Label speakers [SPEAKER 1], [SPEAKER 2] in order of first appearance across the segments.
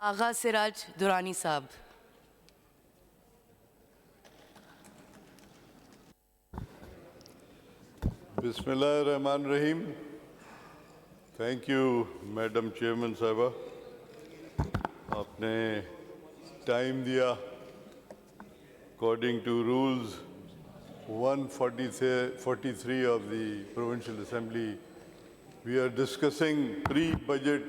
[SPEAKER 1] آغا سراج درانی صاحب.
[SPEAKER 2] Bismillah ar-Rahman ar-Rahim. Thank you, Madam Chairman Sahaba. Aapne time diya according to rules 143 of the Provincial Assembly. We are discussing pre-budget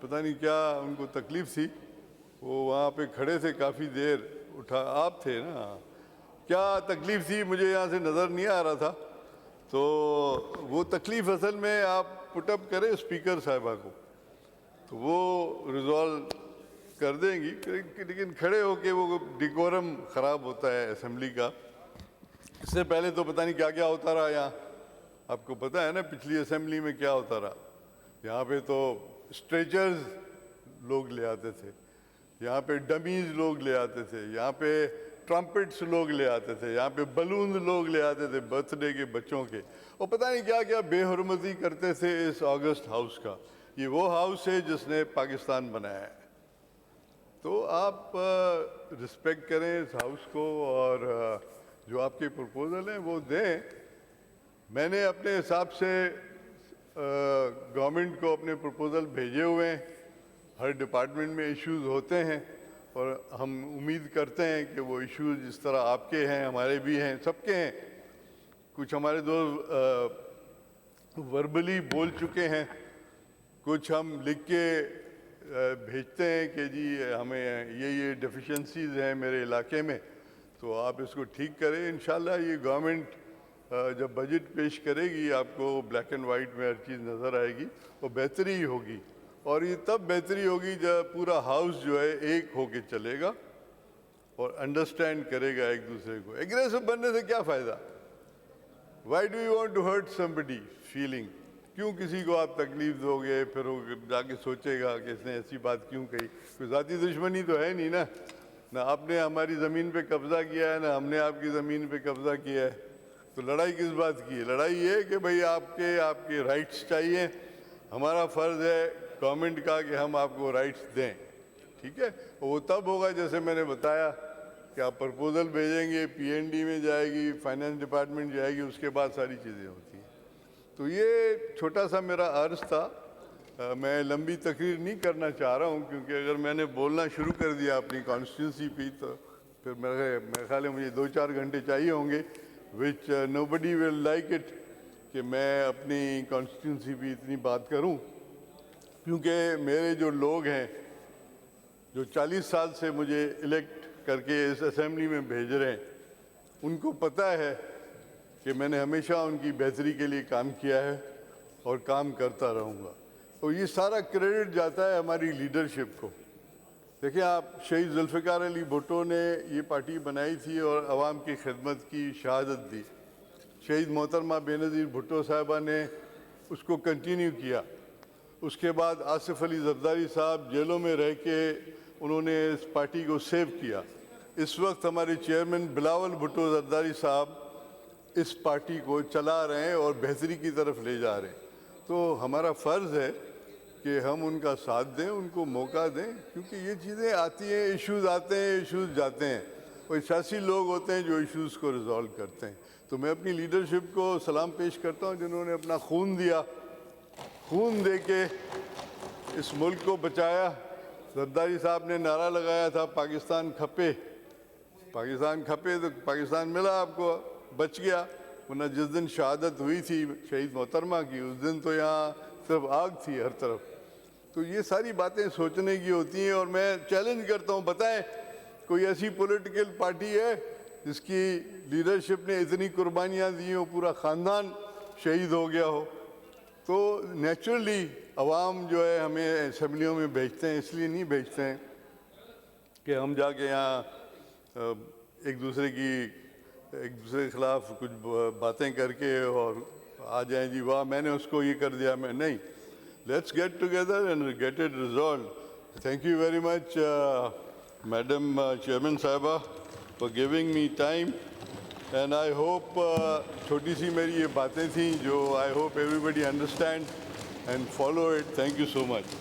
[SPEAKER 2] پتہ نہیں کیا ان کو تکلیف تھی, وہ وہاں پہ کھڑے تھے کافی دیر, اٹھا آپ تھے نا, کیا تکلیف تھی مجھے یہاں سے نظر نہیں آ رہا تھا. تو وہ تکلیف اصل میں آپ پٹ اپ کریں اسپیکر صاحبہ کو تو وہ ریزالو کر دیں گی, لیکن کھڑے ہو کے وہ ڈیکورم خراب ہوتا ہے اسمبلی کا. اس سے پہلے تو پتہ نہیں کیا کیا ہوتا رہا یہاں, آپ کو پتہ ہے نا پچھلی اسمبلی میں کیا ہوتا رہا. یہاں پہ تو اسٹریچرز لوگ لے آتے تھے, یہاں پہ ڈمیز لوگ لے آتے تھے, یہاں پہ ٹرمپٹس لوگ لے آتے تھے, یہاں پہ بلونز لوگ لے آتے تھے برتھ ڈے کے بچوں کے, اور پتہ نہیں کیا کیا بے حرمتی کرتے تھے اس آگسٹ ہاؤس کا. یہ وہ ہاؤس ہے جس نے پاکستان بنایا ہے. تو آپ رسپیکٹ کریں اس ہاؤس کو, اور جو آپ کے پرپوزل ہیں وہ دیں. میں نے اپنے حساب سے گورنمنٹ کو اپنے پرپوزل بھیجے ہوئے ہیں. ہر ڈپارٹمنٹ میں ایشوز ہوتے ہیں, اور ہم امید کرتے ہیں کہ وہ ایشوز جس طرح آپ کے ہیں ہمارے بھی ہیں, سب کے ہیں. کچھ ہمارے دوست وربلی بول چکے ہیں, کچھ ہم لکھ کے بھیجتے ہیں کہ جی ہمیں یہ ڈیفیشنسیز ہیں میرے علاقے میں, تو آپ اس کو ٹھیک کریں. انشاءاللہ یہ گورنمنٹ جب بجٹ پیش کرے گی آپ کو بلیک اینڈ وائٹ میں ہر چیز نظر آئے گی, وہ بہتری ہی ہوگی. اور یہ تب بہتری ہوگی جب پورا ہاؤس جو ہے ایک ہو کے چلے گا اور انڈرسٹینڈ کرے گا ایک دوسرے کو. ایگریسو بننے سے کیا فائدہ؟ Why do you want to hurt somebody feeling? کیوں کسی کو آپ تکلیف دو گے, پھر وہ جا کے سوچے گا کہ اس نے ایسی بات کیوں کہی. کوئی ذاتی دشمنی تو ہے نہیں نا, نہ آپ نے ہماری زمین پہ قبضہ کیا ہے, نہ ہم نے آپ کی زمین پہ قبضہ کیا ہے. تو لڑائی کس بات کی ہے؟ لڑائی یہ ہے کہ بھئی آپ کے رائٹس چاہیے. ہمارا فرض ہے گورنمنٹ کا کہ ہم آپ کو رائٹس دیں, ٹھیک ہے. وہ تب ہوگا جیسے میں نے بتایا کہ آپ پرپوزل بھیجیں گے, پی این ڈی میں جائے گی, فائنانس ڈپارٹمنٹ جائے گی, اس کے بعد ساری چیزیں ہوتی ہیں. تو یہ چھوٹا سا میرا عرض تھا. میں لمبی تقریر نہیں کرنا چاہ رہا ہوں, کیونکہ اگر میں نے بولنا شروع کر دیا اپنی کانسٹیٹیونسی پہ تو پھر میرے خیال ہے مجھے 2-4 گھنٹے چاہیے ہوں گے, وچ nobody will like it کہ میں اپنی کانسٹیٹیونسی پہ اتنی بات کروں. کیونکہ میرے جو لوگ ہیں جو 40 سال سے مجھے الیکٹ کر کے اس اسمبلی میں بھیج رہے ہیں, ان کو پتہ ہے کہ میں نے ہمیشہ ان کی بہتری کے لیے کام کیا ہے اور کام کرتا رہوں گا. تو یہ سارا کریڈٹ جاتا ہے ہماری لیڈرشپ کو. دیکھیں آپ, شہید ذوالفقار علی بھٹو نے یہ پارٹی بنائی تھی اور عوام کی خدمت کی شہادت دی. شہید محترمہ بے نظیر بھٹو صاحبہ نے اس کو کنٹینیو کیا. اس کے بعد آصف علی زرداری صاحب جیلوں میں رہ کے انہوں نے اس پارٹی کو سیو کیا. اس وقت ہمارے چیئرمین بلاول بھٹو زرداری صاحب اس پارٹی کو چلا رہے ہیں اور بہتری کی طرف لے جا رہے ہیں. تو ہمارا فرض ہے کہ ہم ان کا ساتھ دیں, ان کو موقع دیں, کیونکہ یہ چیزیں آتی ہیں, ایشوز آتے ہیں, ایشوز جاتے ہیں, اور سیاسی لوگ ہوتے ہیں جو ایشوز کو ریزالو کرتے ہیں. تو میں اپنی لیڈرشپ کو سلام پیش کرتا ہوں جنہوں نے اپنا خون دیا, خون دے کے اس ملک کو بچایا. زرداری صاحب نے نعرہ لگایا تھا پاکستان کھپے, پاکستان کھپے, تو پاکستان ملا آپ کو, بچ گیا. ورنہ جس دن شہادت ہوئی تھی شہید محترمہ کی, اس دن تو یہاں صرف آگ تھی ہر طرف. تو یہ ساری باتیں سوچنے کی ہوتی ہیں, اور میں چیلنج کرتا ہوں, بتائیں کوئی ایسی پولیٹیکل پارٹی ہے جس کی لیڈرشپ نے اتنی قربانیاں دی ہوں, پورا خاندان شہید ہو گیا ہو. تو نیچرلی عوام جو ہے ہمیں اسمبلیوں میں بھیجتے ہیں, اس لیے نہیں بھیجتے ہیں کہ ہم جا کے یہاں ایک دوسرے کے خلاف کچھ باتیں کر کے اور آ جائیں جی واہ میں نے اس کو یہ کر دیا. میں نہیں, let's get together and get it resolved. Thank you very much madam chairman صاحبہ for giving me time, and I hope چھوٹی سی میری یہ باتیں تھیں جو I hope everybody understand and follow it. Thank you so much.